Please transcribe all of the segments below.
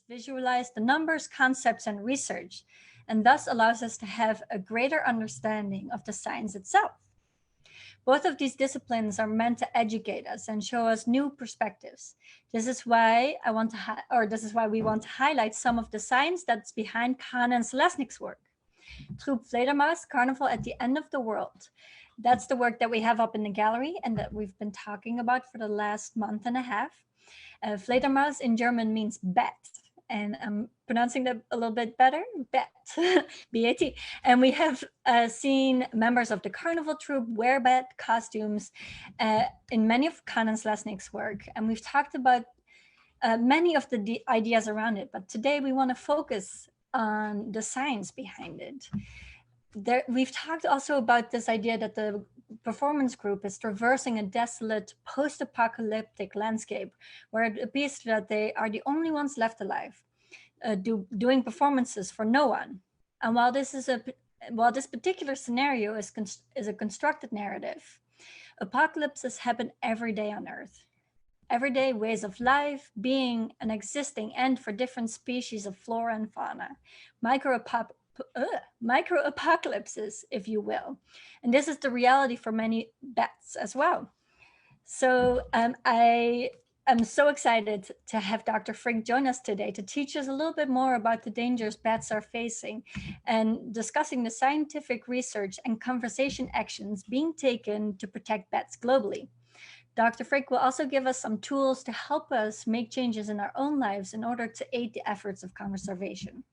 visualize the numbers, concepts, and research, and thus allows us to have a greater understanding of the science itself. Both of these disciplines are meant to educate us and show us new perspectives. This is why we want to highlight some of the science that's behind Kahn and Selesnick's work. Truppe Fledermaus, Carnival at the End of the World. That's the work that we have up in the gallery and that we've been talking about for the last month and a half. Fledermaus in German means bat, and I'm pronouncing that a little bit better, bat, B-A-T. And we have seen members of the Carnival troupe wear bat costumes in many of Kahn and Selesnick's work, and we've talked about many of the ideas around it, but today we want to focus on the science behind it. We've talked also about this idea that the performance group is traversing a desolate post-apocalyptic landscape where it appears that they are the only ones left alive, doing performances for no one. And while this particular scenario is a constructed narrative, apocalypses happen every day on Earth. Everyday ways of life, being, and existing end for different species of flora and fauna. Micro-apocalypses, if you will. And this is the reality for many bats as well. So I am so excited to have Dr. Frick join us today to teach us a little bit more about the dangers bats are facing and discussing the scientific research and conservation actions being taken to protect bats globally. Dr. Frick will also give us some tools to help us make changes in our own lives in order to aid the efforts of conservation.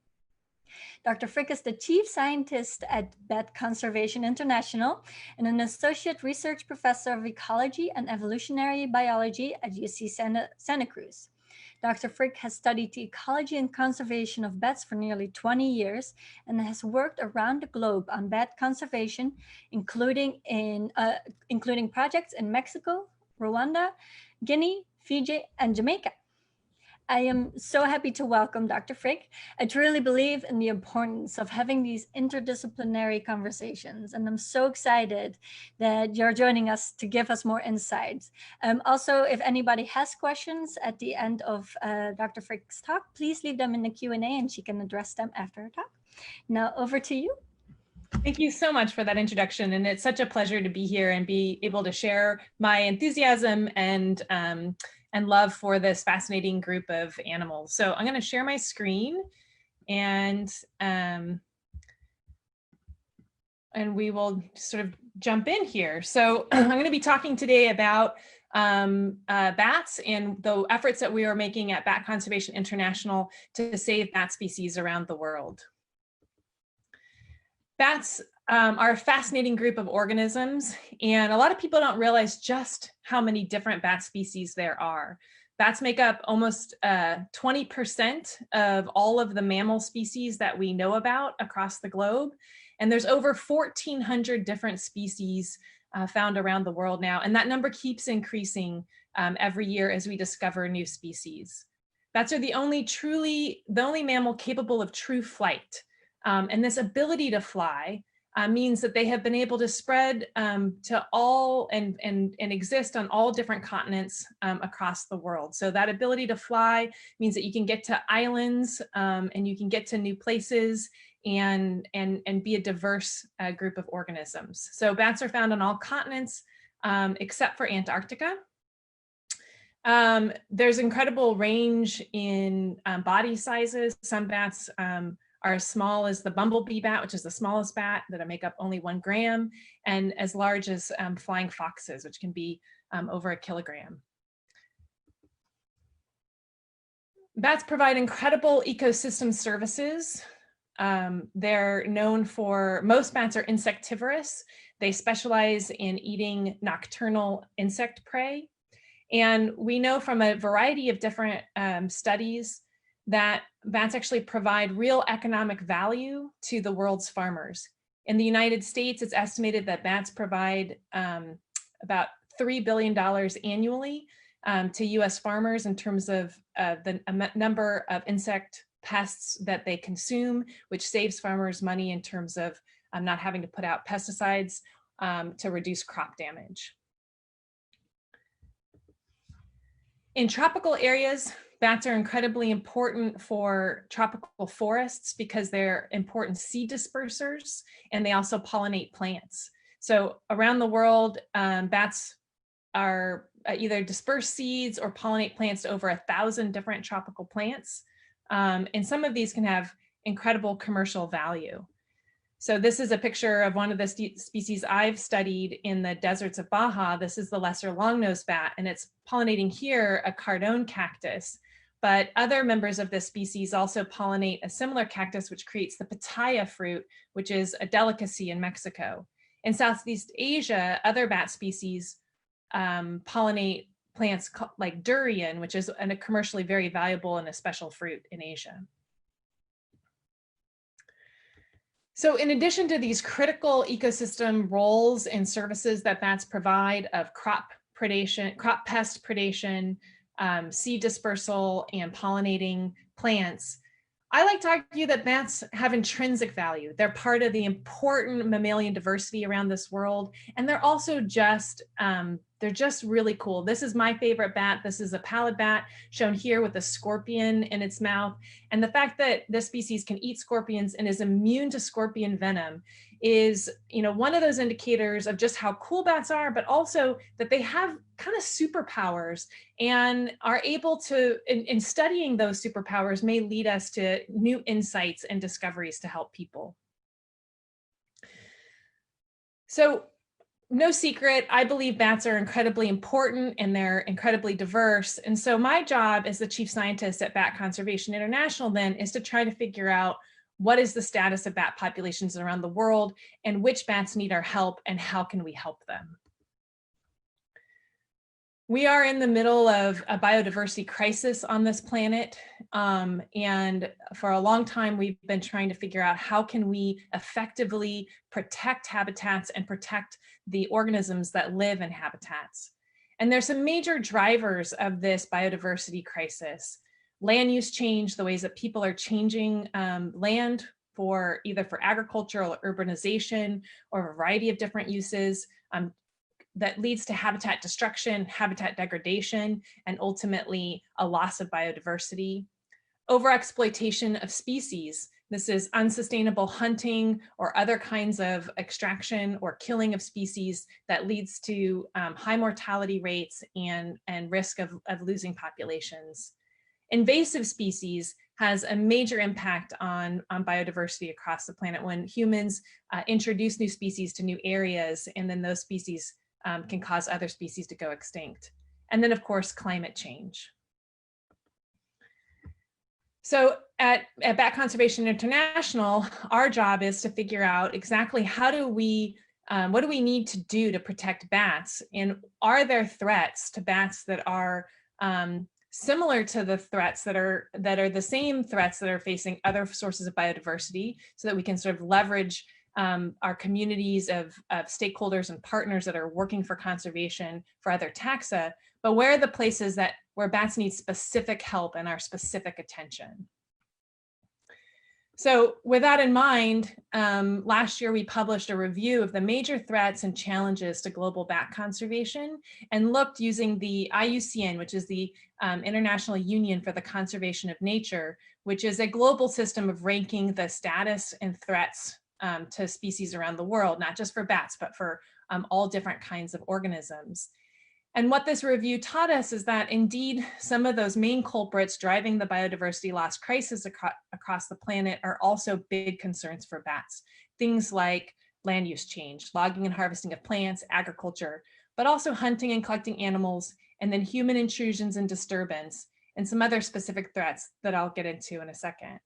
Dr. Frick is the chief scientist at Bat Conservation International and an associate research professor of ecology and evolutionary biology at UC Santa Cruz. Dr. Frick has studied the ecology and conservation of bats for nearly 20 years and has worked around the globe on bat conservation, including projects in Mexico, Rwanda, Guinea, Fiji, and Jamaica. I am so happy to welcome Dr. Frick. I truly believe in the importance of having these interdisciplinary conversations, and I'm so excited that you're joining us to give us more insights. Also, if anybody has questions at the end of Dr. Frick's talk, please leave them in the Q&A and she can address them after her talk. Now, over to you. Thank you so much for that introduction, and it's such a pleasure to be here and be able to share my enthusiasm and love for this fascinating group of animals. So I'm going to share my screen, and we will sort of jump in here. So I'm going to be talking today about bats and the efforts that we are making at Bat Conservation International to save bat species around the world. Bats are a fascinating group of organisms, and a lot of people don't realize just how many different bat species there are. Bats make up almost 20% of all of the mammal species that we know about across the globe, and there's over 1,400 different species found around the world now, and that number keeps increasing every year as we discover new species. Bats are the only mammal capable of true flight. And this ability to fly means that they have been able to spread to all and exist on all different continents across the world. So that ability to fly means that you can get to islands and you can get to new places and be a diverse group of organisms. So bats are found on all continents except for Antarctica. There's incredible range in body sizes. Some bats are as small as the bumblebee bat, which is the smallest bat that make up only 1 gram, and as large as flying foxes, which can be over 1 kilogram. Bats provide incredible ecosystem services. They're known for, most bats are insectivorous. They specialize in eating nocturnal insect prey. And we know from a variety of different studies that bats actually provide real economic value to the world's farmers. In the United States, it's estimated that bats provide about $3 billion annually to US farmers in terms of the number of insect pests that they consume, which saves farmers money in terms of not having to put out pesticides to reduce crop damage. In tropical areas, bats are incredibly important for tropical forests because they're important seed dispersers, and they also pollinate plants. So around the world, bats are either disperse seeds or pollinate plants to over 1,000 different tropical plants. And some of these can have incredible commercial value. So this is a picture of one of the species I've studied in the deserts of Baja. This is the lesser long-nosed bat, and it's pollinating here a cardone cactus. But other members of this species also pollinate a similar cactus, which creates the pitaya fruit, which is a delicacy in Mexico. In Southeast Asia, other bat species pollinate plants like durian, which is a commercially very valuable and a special fruit in Asia. So in addition to these critical ecosystem roles and services that bats provide of crop pest predation, seed dispersal, and pollinating plants, I like to argue that bats have intrinsic value. They're part of the important mammalian diversity around this world, and they're also just really cool. This is my favorite bat. This is a pallid bat shown here with a scorpion in its mouth. And the fact that this species can eat scorpions and is immune to scorpion venom is, one of those indicators of just how cool bats are, but also that they have kind of superpowers and are able to, in studying those superpowers, may lead us to new insights and discoveries to help people. So, no secret, I believe bats are incredibly important and they're incredibly diverse. And so my job as the chief scientist at Bat Conservation International then is to try to figure out what is the status of bat populations around the world and which bats need our help and how can we help them. We are in the middle of a biodiversity crisis on this planet. And for a long time, we've been trying to figure out how can we effectively protect habitats and protect the organisms that live in habitats. And there's some major drivers of this biodiversity crisis. Land use change, the ways that people are changing land either for agriculture or urbanization or a variety of different uses, that leads to habitat destruction, habitat degradation, and ultimately a loss of biodiversity. Overexploitation of species. This is unsustainable hunting or other kinds of extraction or killing of species that leads to high mortality rates and risk of losing populations. Invasive species has a major impact on biodiversity across the planet when humans introduce new species to new areas, and then those species can cause other species to go extinct. And then, of course, climate change. So at Bat Conservation International, our job is to figure out exactly what do we need to do to protect bats, and are there threats to bats that are similar to the threats that are the same threats that are facing other sources of biodiversity, so that we can sort of leverage our communities of stakeholders and partners that are working for conservation for other taxa, but where are the places where bats need specific help and our specific attention? So with that in mind, last year we published a review of the major threats and challenges to global bat conservation and looked using the IUCN, which is the International Union for the Conservation of Nature, which is a global system of ranking the status and threats to species around the world, not just for bats, but for all different kinds of organisms. And what this review taught us is that indeed some of those main culprits driving the biodiversity loss crisis across the planet are also big concerns for bats. Things like land use change, logging and harvesting of plants, agriculture, but also hunting and collecting animals, and then human intrusions and disturbance, and some other specific threats that I'll get into in a second.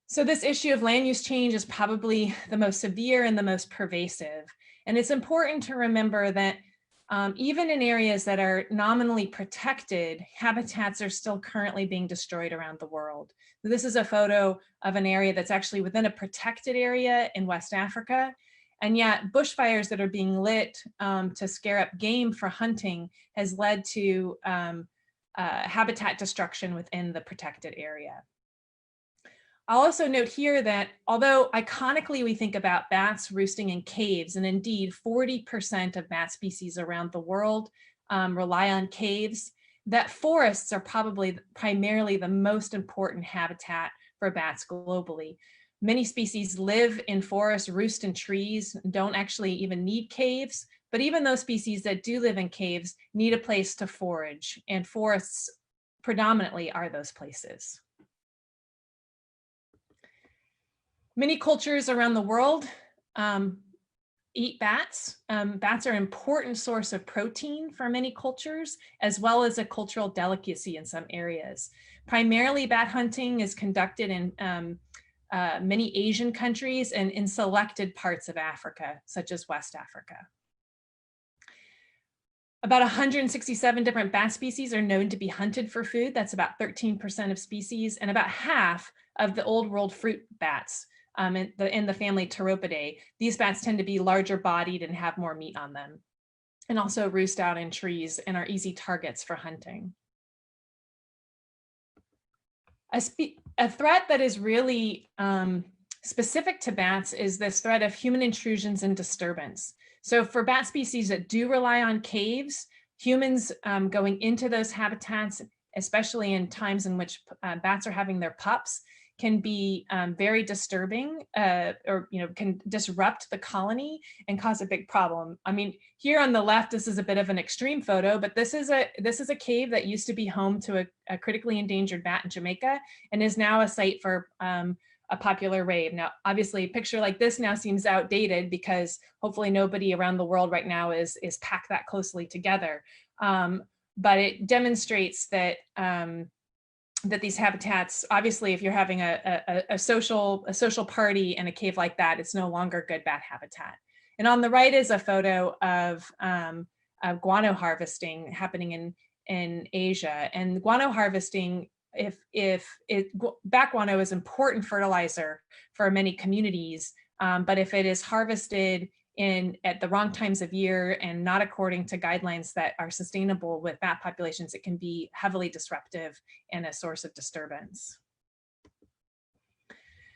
So this issue of land use change is probably the most severe and the most pervasive. And it's important to remember that even in areas that are nominally protected, habitats are still currently being destroyed around the world. This is a photo of an area that's actually within a protected area in West Africa. And yet bushfires that are being lit to scare up game for hunting has led to habitat destruction within the protected area. I'll also note here that although iconically we think about bats roosting in caves, and indeed 40% of bat species around the world rely on caves, that forests are probably primarily the most important habitat for bats globally. Many species live in forests, roost in trees, don't actually even need caves, but even those species that do live in caves need a place to forage, and forests predominantly are those places. Many cultures around the world eat bats. Bats are an important source of protein for many cultures, as well as a cultural delicacy in some areas. Primarily, bat hunting is conducted in many Asian countries and in selected parts of Africa, such as West Africa. About 167 different bat species are known to be hunted for food. That's about 13% of species, and about half of the old world fruit bats in the family Pteropidae. These bats tend to be larger bodied and have more meat on them, and also roost out in trees and are easy targets for hunting. A threat that is really specific to bats is this threat of human intrusions and disturbance. So for bat species that do rely on caves, humans going into those habitats, especially in times in which bats are having their pups, can be very disturbing or can disrupt the colony and cause a big problem. I mean, here on the left, this is a bit of an extreme photo, but this is a cave that used to be home to a critically endangered bat in Jamaica and is now a site for a popular rave. Now, obviously, a picture like this now seems outdated because hopefully nobody around the world right now is packed that closely together. But it demonstrates that that these habitats, obviously, if you're having a social party in a cave like that, it's no longer good bat habitat. And on the right is a photo of guano harvesting happening in Asia. And guano harvesting, bat guano is important fertilizer for many communities, but if it is harvested at the wrong times of year and not according to guidelines that are sustainable with bat populations, it can be heavily disruptive and a source of disturbance.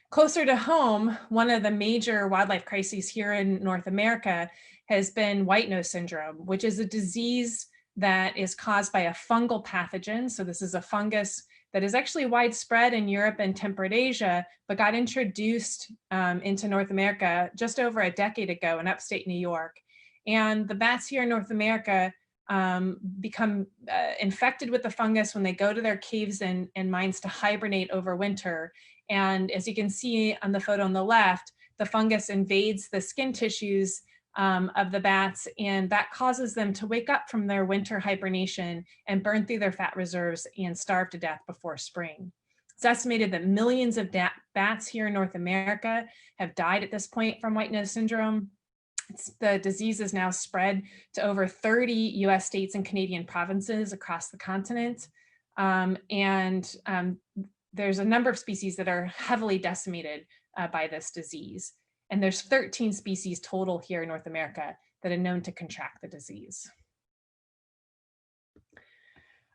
Closer to home, one of the major wildlife crises here in North America has been Whitenose syndrome, which is a disease that is caused by a fungal pathogen. So this is a fungus that is actually widespread in Europe and temperate Asia, but got introduced into North America just over a decade ago in upstate New York. And the bats here in North America become infected with the fungus when they go to their caves and mines to hibernate over winter. And as you can see on the photo on the left, the fungus invades the skin tissues of the bats, and that causes them to wake up from their winter hibernation and burn through their fat reserves and starve to death before spring. It's estimated that millions of bats here in North America have died at this point from Whitenose syndrome. The disease is now spread to over 30 US states and Canadian provinces across the continent. There's a number of species that are heavily decimated by this disease. And there's 13 species total here in North America that are known to contract the disease.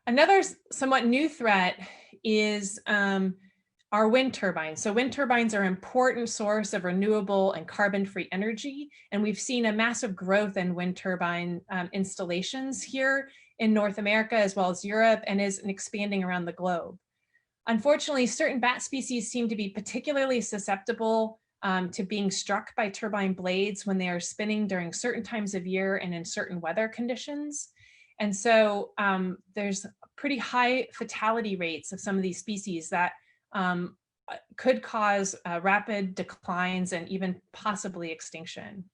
Another somewhat new threat is our wind turbines. So wind turbines are an important source of renewable and carbon-free energy. And we've seen a massive growth in wind turbine installations here in North America, as well as Europe, and is expanding around the globe. Unfortunately, certain bat species seem to be particularly susceptible to being struck by turbine blades when they are spinning during certain times of year and in certain weather conditions. And so there's pretty high fatality rates of some of these species that could cause rapid declines and even possibly extinction.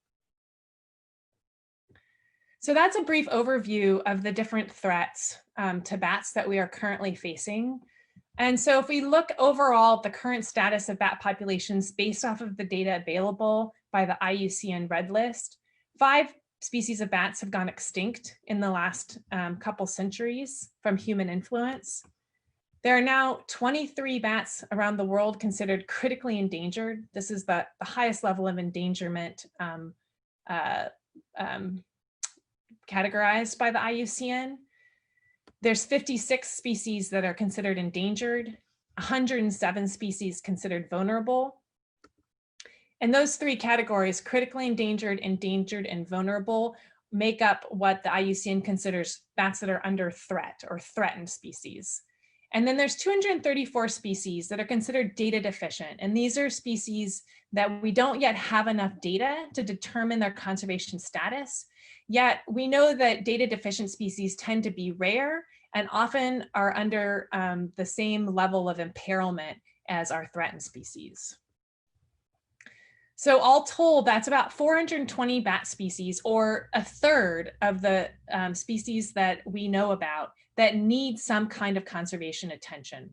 So that's a brief overview of the different threats to bats that we are currently facing. And so if we look overall at the current status of bat populations based off of the data available by the IUCN Red List, 5 species of bats have gone extinct in the last couple centuries from human influence. There are now 23 bats around the world considered critically endangered. This is the highest level of endangerment categorized by the IUCN. There's 56 species that are considered endangered, 107 species considered vulnerable. And those 3 categories, critically endangered, endangered, and vulnerable, make up what the IUCN considers bats that are under threat or threatened species. And then there's 234 species that are considered data deficient. And these are species that we don't yet have enough data to determine their conservation status. Yet we know that data deficient species tend to be rare and often are under the same level of imperilment as our threatened species. So all told, that's about 420 bat species, or a third of the species that we know about that need some kind of conservation attention.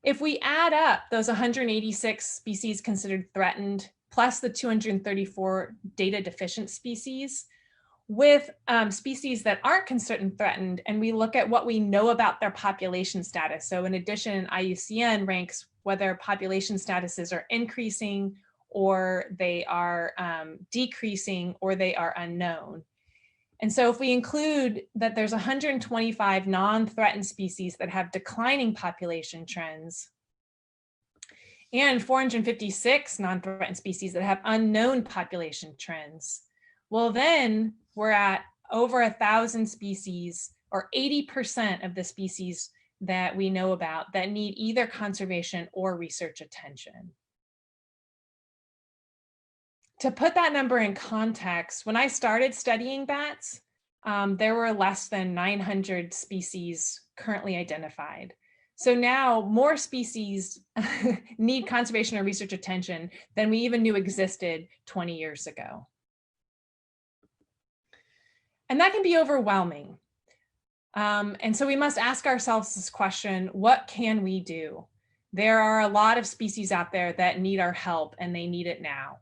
If we add up those 186 species considered threatened, plus the 234 data deficient species, with species that aren't considered threatened, and we look at what we know about their population status. So in addition, IUCN ranks whether population statuses are increasing, or they are decreasing, or they are unknown. And so if we include that there's 125 non-threatened species that have declining population trends, and 456 non-threatened species that have unknown population trends, well, then we're at over 1,000 species, or 80% of the species that we know about, that need either conservation or research attention. To put that number in context, when I started studying bats, there were less than 900 species currently identified. So now more species need conservation or research attention than we even knew existed 20 years ago. And that can be overwhelming. And so we must ask ourselves this question: what can we do? There are a lot of species out there that need our help, and they need it now.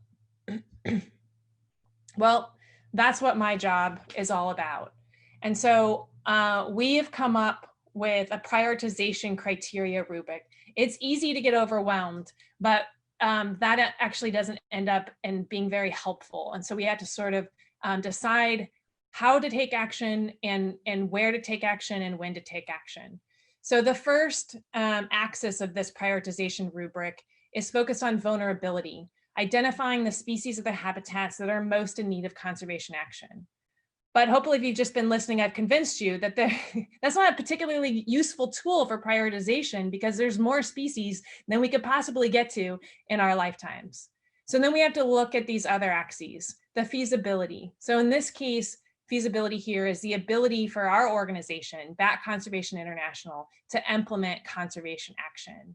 Well, that's what my job is all about. And so we have come up with a prioritization criteria rubric. It's easy to get overwhelmed, but that actually doesn't end up in being very helpful. And so we had to sort of decide how to take action, and where to take action, and when to take action. So the first axis of this prioritization rubric is focused on vulnerability, identifying the species of the habitats that are most in need of conservation action. But hopefully, if you've just been listening, I've convinced you that that's not a particularly useful tool for prioritization, because there's more species than we could possibly get to in our lifetimes. So then we have to look at these other axes, the feasibility. So in this case, feasibility here is the ability for our organization, Bat Conservation International, to implement conservation action.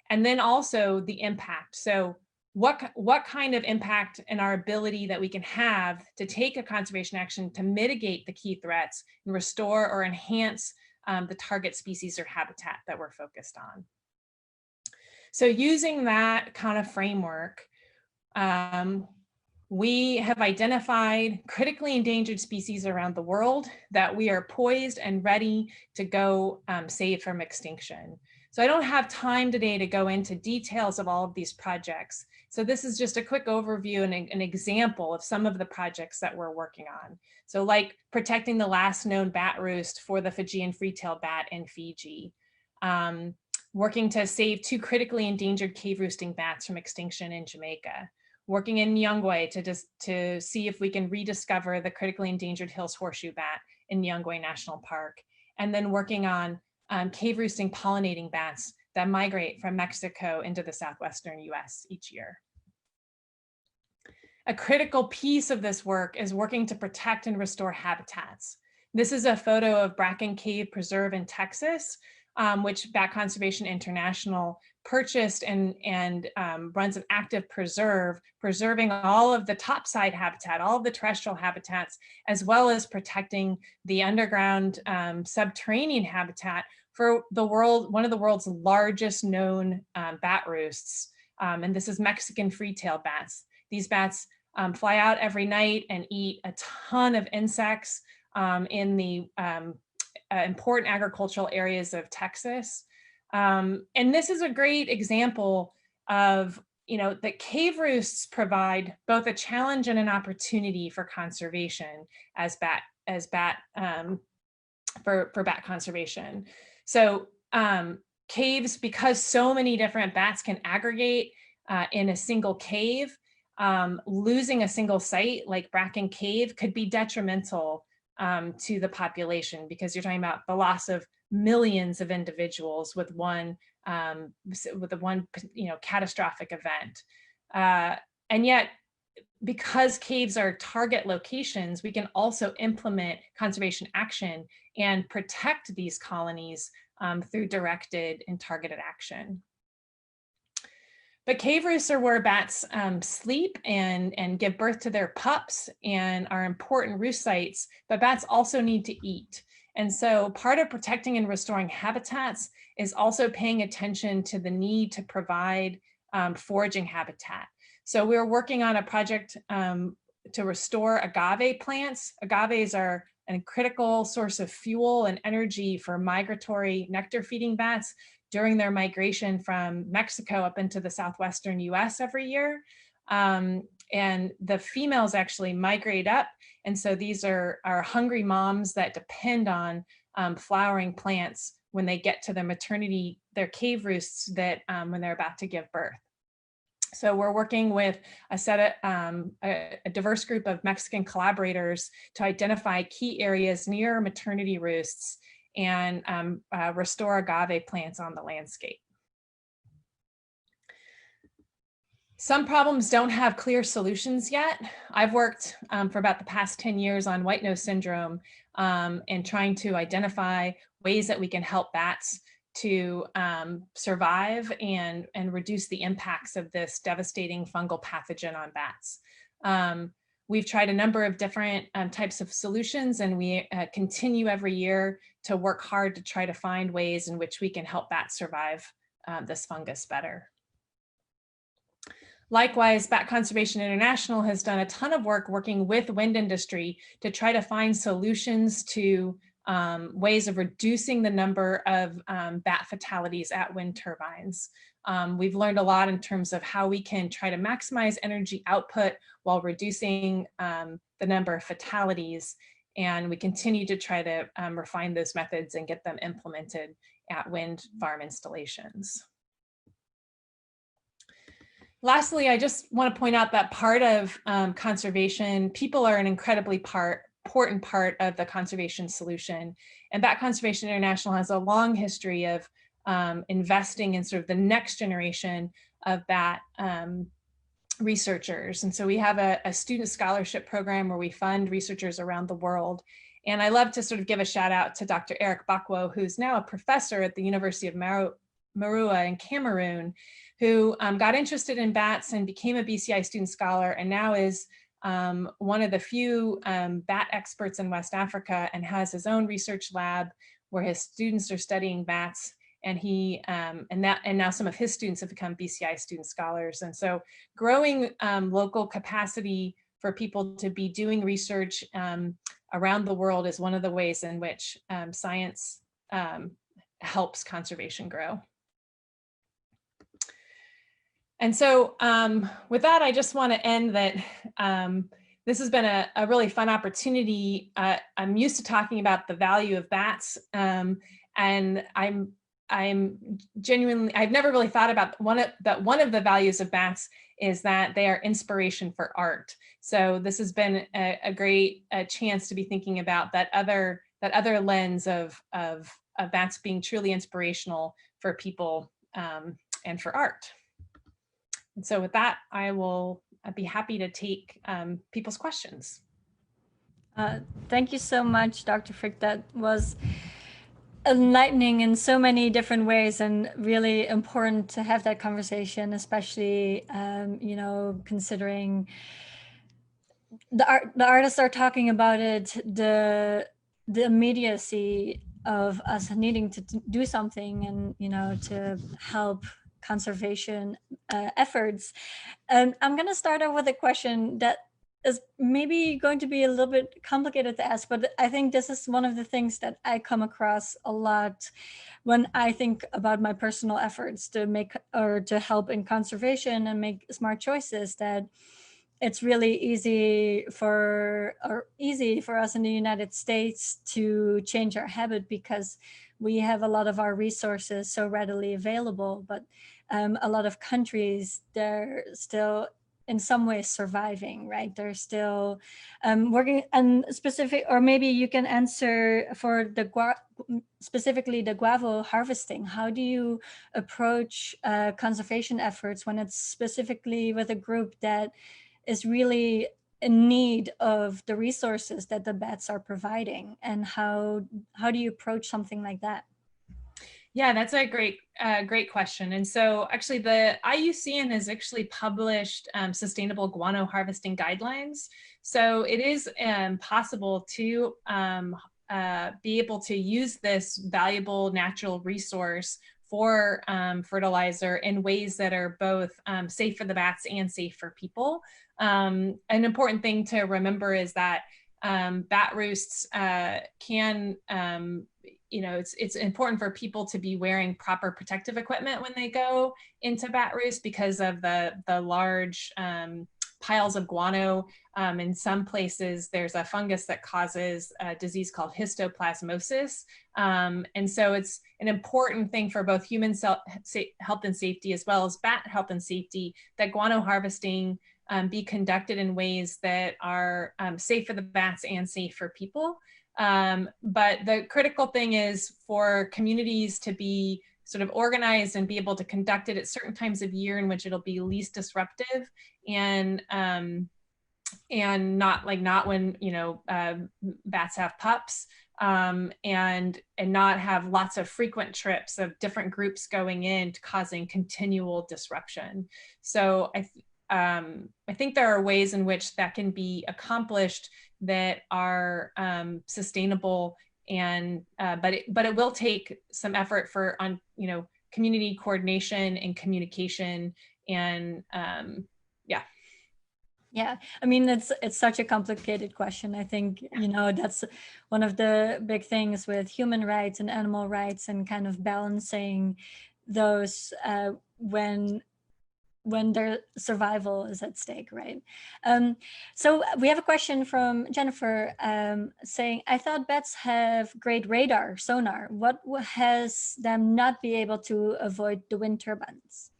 And then also the impact. So what kind of impact and our ability that we can have to take a conservation action to mitigate the key threats and restore or enhance the target species or habitat that we're focused on. So using that kind of framework, we have identified critically endangered species around the world that we are poised and ready to go save from extinction. So I don't have time today to go into details of all of these projects. So this is just a quick overview and an example of some of the projects that we're working on. So like protecting the last known bat roost for the Fijian free-tailed bat in Fiji, working to save 2 critically endangered cave roosting bats from extinction in Jamaica, working in Nyungwe to see if we can rediscover the critically endangered Hills horseshoe bat in Nyungwe National Park, and then working on cave roosting pollinating bats that migrate from Mexico into the southwestern US each year. A critical piece of this work is working to protect and restore habitats. This is a photo of Bracken Cave Preserve in Texas, which Bat Conservation International purchased and runs an active preserve, preserving all of the topside habitat, all of the terrestrial habitats, as well as protecting the underground subterranean habitat for the world, one of the world's largest known bat roosts. And this is Mexican free-tailed bats. These bats fly out every night and eat a ton of insects in the important agricultural areas of Texas. And this is a great example of, that cave roosts provide both a challenge and an opportunity for conservation for bat conservation. So caves, because so many different bats can aggregate in a single cave, losing a single site like Bracken Cave could be detrimental to the population, because you're talking about the loss of millions of individuals with one catastrophic event. And yet, because caves are target locations, we can also implement conservation action and protect these colonies through directed and targeted action. But cave roosts are where bats sleep and give birth to their pups and are important roost sites, but bats also need to eat. And so part of protecting and restoring habitats is also paying attention to the need to provide foraging habitat. So we're working on a project to restore agave plants. Agaves are a critical source of fuel and energy for migratory nectar feeding bats during their migration from Mexico up into the southwestern US every year. And the females actually migrate up. And so these are hungry moms that depend on flowering plants when they get to their cave roosts that when they're about to give birth. So we're working with a diverse group of Mexican collaborators to identify key areas near maternity roosts and restore agave plants on the landscape. Some problems don't have clear solutions yet. I've worked for about the past 10 years on Whitenose syndrome and trying to identify ways that we can help bats to survive and reduce the impacts of this devastating fungal pathogen on bats. We've tried a number of different types of solutions, and we continue every year to work hard to try to find ways in which we can help bats survive this fungus better. Likewise, Bat Conservation International has done a ton of work working with wind industry to try to find solutions to ways of reducing the number of bat fatalities at wind turbines. We've learned a lot in terms of how we can try to maximize energy output while reducing the number of fatalities. And we continue to try to refine those methods and get them implemented at wind farm installations. Lastly, I just want to point out that part of conservation, people are an incredibly important part of the conservation solution. And Bat Conservation International has a long history of investing in sort of the next generation of bat researchers. And so we have a student scholarship program where we fund researchers around the world. And I love to sort of give a shout out to Dr. Eric Bakwo, who's now a professor at the University of Marua in Cameroon, who got interested in bats and became a BCI student scholar, and now is one of the few bat experts in West Africa, and has his own research lab where his students are studying bats. And he and now some of his students have become BCI student scholars. And so growing local capacity for people to be doing research around the world is one of the ways in which science helps conservation grow. And so with that, I just want to end that this has been a really fun opportunity. I'm used to talking about the value of bats, and I'm genuinely, I've never really thought about one of the values of bats is that they are inspiration for art. So this has been a great chance to be thinking about that other lens of bats being truly inspirational for people and for art. And so with that, I will be happy to take people's questions. Thank you so much, Dr. Frick. That was enlightening in so many different ways, and really important to have that conversation, especially you know, considering the artists are talking about it, the immediacy of us needing to do something, and you know, to help conservation efforts. And I'm going to start out with a question that is maybe going to be a little bit complicated to ask, but I think this is one of the things that I come across a lot when I think about my personal efforts to make or to help in conservation and make smart choices, that it's really easy for us in the United States to change our habit because we have a lot of our resources so readily available, but a lot of countries, they're still in some ways surviving, right? They're still working and specific, or maybe you can answer for the specifically the guavo harvesting. How do you approach conservation efforts when it's specifically with a group that is really in need of the resources that the bats are providing? And how do you approach something like that? Yeah, that's a great question. And so actually the IUCN has actually published sustainable guano harvesting guidelines. So it is possible to be able to use this valuable natural resource for fertilizer in ways that are both safe for the bats and safe for people. An important thing to remember is that bat roosts can it's important for people to be wearing proper protective equipment when they go into bat roost because of the large piles of guano. In some places, there's a fungus that causes a disease called histoplasmosis. And so it's an important thing for both human health and safety as well as bat health and safety that guano harvesting be conducted in ways that are safe for the bats and safe for people. But the critical thing is for communities to be sort of organized and be able to conduct it at certain times of year in which it'll be least disruptive and not when bats have pups, and not have lots of frequent trips of different groups going in causing continual disruption. So I think there are ways in which that can be accomplished that are sustainable, and but it will take some effort on community coordination and communication, and yeah, I mean, it's such a complicated question. I think that's one of the big things with human rights and animal rights, and kind of balancing those when their survival is at stake, right? So we have a question from Jennifer saying, I thought bats have great radar, sonar. What has them not be able to avoid the wind turbines?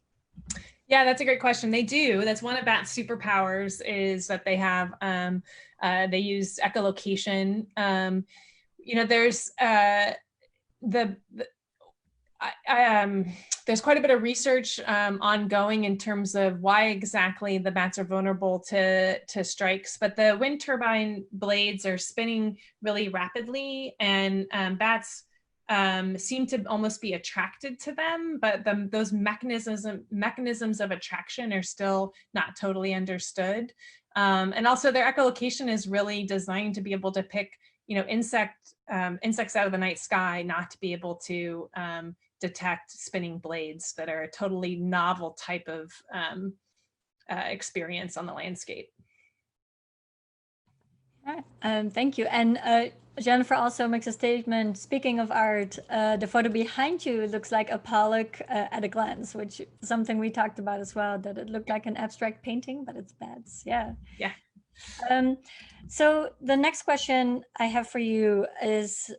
Yeah, that's a great question. They do. That's one of bats' superpowers, is that they have, they use echolocation. There's there's quite a bit of research ongoing in terms of why exactly the bats are vulnerable to strikes, but the wind turbine blades are spinning really rapidly, and bats seem to almost be attracted to them, but those mechanisms of attraction are still not totally understood. And also their echolocation is really designed to be able to pick insects out of the night sky, not to be able to detect spinning blades that are a totally novel type of experience on the landscape. All right. Thank you. And Jennifer also makes a statement, speaking of art, the photo behind you looks like a Pollock at a glance, which is something we talked about as well, that it looked like an abstract painting, but it's bats. Yeah. Yeah. So the next question I have for you is,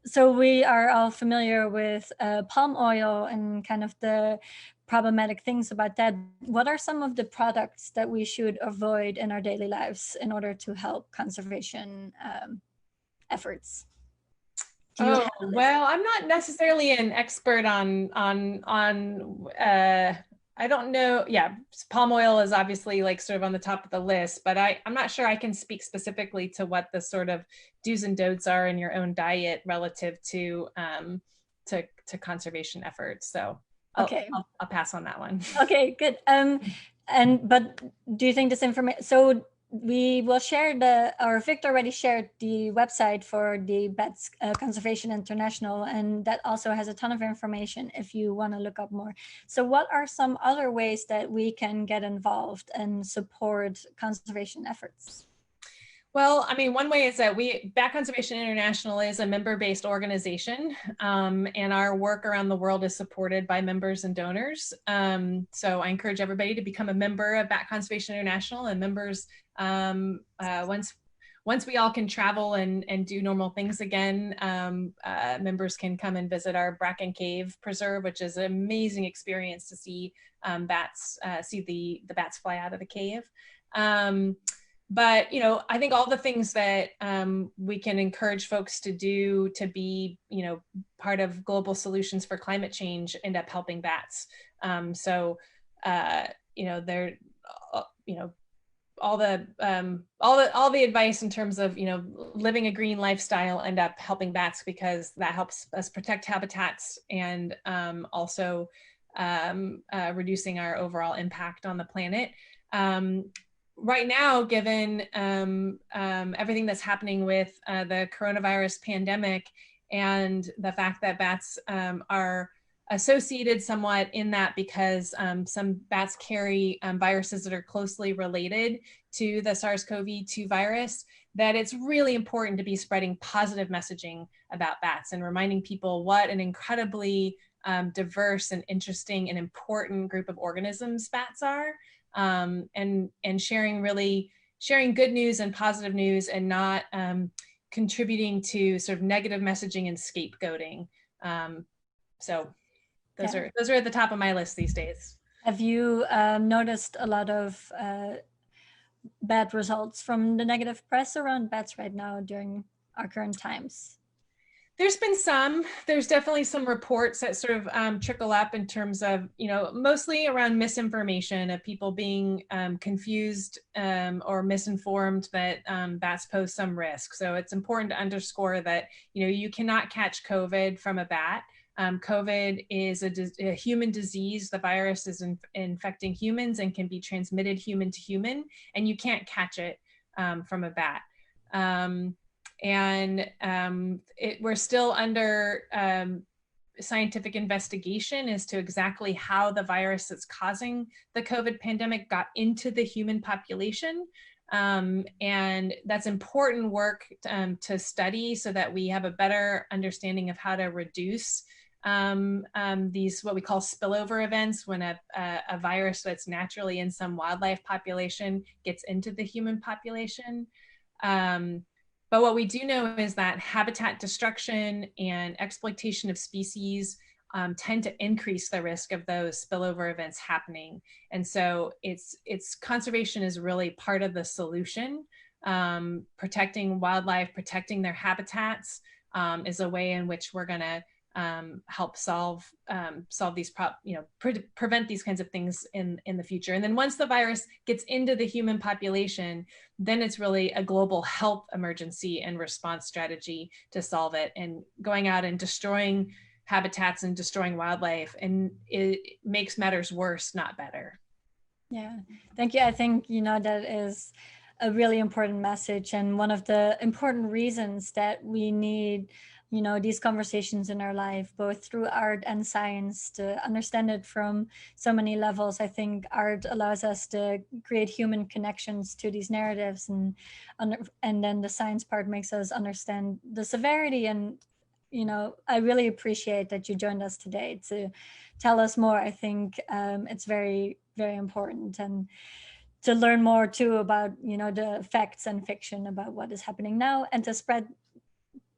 so we are all familiar with palm oil and kind of the problematic things about that. What are some of the products that we should avoid in our daily lives in order to help conservation efforts? Oh, well, I'm not necessarily an expert on I don't know. Yeah, palm oil is obviously like sort of on the top of the list, but I'm not sure I can speak specifically to what the sort of do's and don'ts are in your own diet relative to conservation efforts. So I'll pass on that one. Okay, good. But do you think this information? So we will share or Victor already shared the website for the Bats Conservation International, and that also has a ton of information if you want to look up more. So what are some other ways that we can get involved and support conservation efforts? Well, I mean, one way is that Bat Conservation International is a member-based organization, and our work around the world is supported by members and donors. So I encourage everybody to become a member of Bat Conservation International, and members, once we all can travel and do normal things again, members can come and visit our Bracken Cave Preserve, which is an amazing experience to see bats, see the bats fly out of the cave. But, you know, I think all the things that we can encourage folks to do to be, you know, part of global solutions for climate change end up helping bats. So, you know, they're, you know, all the advice in terms of, you know, living a green lifestyle end up helping bats, because that helps us protect habitats and also reducing our overall impact on the planet. Right now, given everything that's happening with the coronavirus pandemic and the fact that bats are associated somewhat in that because some bats carry viruses that are closely related to the SARS-CoV-2 virus, that it's really important to be spreading positive messaging about bats and reminding people what an incredibly diverse and interesting and important group of organisms bats are. And sharing good news and positive news, and not contributing to sort of negative messaging and scapegoating. So those are at the top of my list these days. Have you noticed a lot of bad results from the negative press around bats right now during our current times? There's been there's definitely some reports that sort of trickle up in terms of, you know, mostly around misinformation, of people being confused or misinformed that bats pose some risk. So it's important to underscore that, you know, you cannot catch COVID from a bat. COVID is a human disease. The virus is infecting humans and can be transmitted human to human, and you can't catch it from a bat. We're still under scientific investigation as to exactly how the virus that's causing the COVID pandemic got into the human population. And that's important work to study so that we have a better understanding of how to reduce these, what we call spillover events, when a virus that's naturally in some wildlife population gets into the human population. But what we do know is that habitat destruction and exploitation of species tend to increase the risk of those spillover events happening. And so conservation is really part of the solution. Protecting wildlife, protecting their habitats is a way in which we're gonna help solve these prevent these kinds of things in the future. And then once the virus gets into the human population, then it's really a global health emergency and response strategy to solve it. And going out and destroying habitats and destroying wildlife, and it makes matters worse, not better. Yeah, thank you. I think, you know, that is a really important message, and one of the important reasons that we need, you know, these conversations in our life, both through art and science, to understand it from so many levels. I think art allows us to create human connections to these narratives, and then the science part makes us understand the severity. And, you know, I really appreciate that you joined us today to tell us more. I think it's very, very important, and to learn more too about, you know, the facts and fiction about what is happening now, and to spread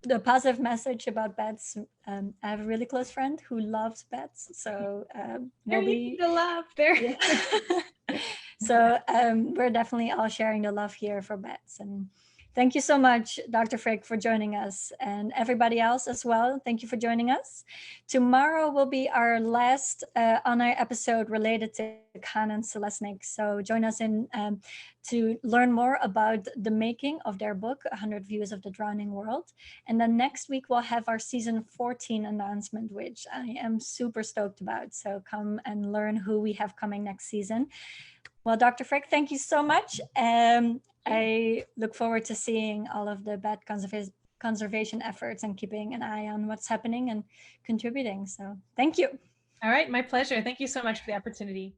the positive message about bats. I have a really close friend who loves bats, so they're easy to love. There. So we're definitely all sharing the love here for bats. And thank you so much, Dr. Frick, for joining us, and everybody else as well. Thank you for joining us. Tomorrow will be our last on-air episode related to Kahn and Selesnick. So join us in to learn more about the making of their book, 100 Views of the Drowning World. And then next week, we'll have our season 14 announcement, which I am super stoked about. So come and learn who we have coming next season. Well, Dr. Frick, thank you so much. I look forward to seeing all of the bat conservation efforts and keeping an eye on what's happening and contributing. So thank you. All right, my pleasure. Thank you so much for the opportunity.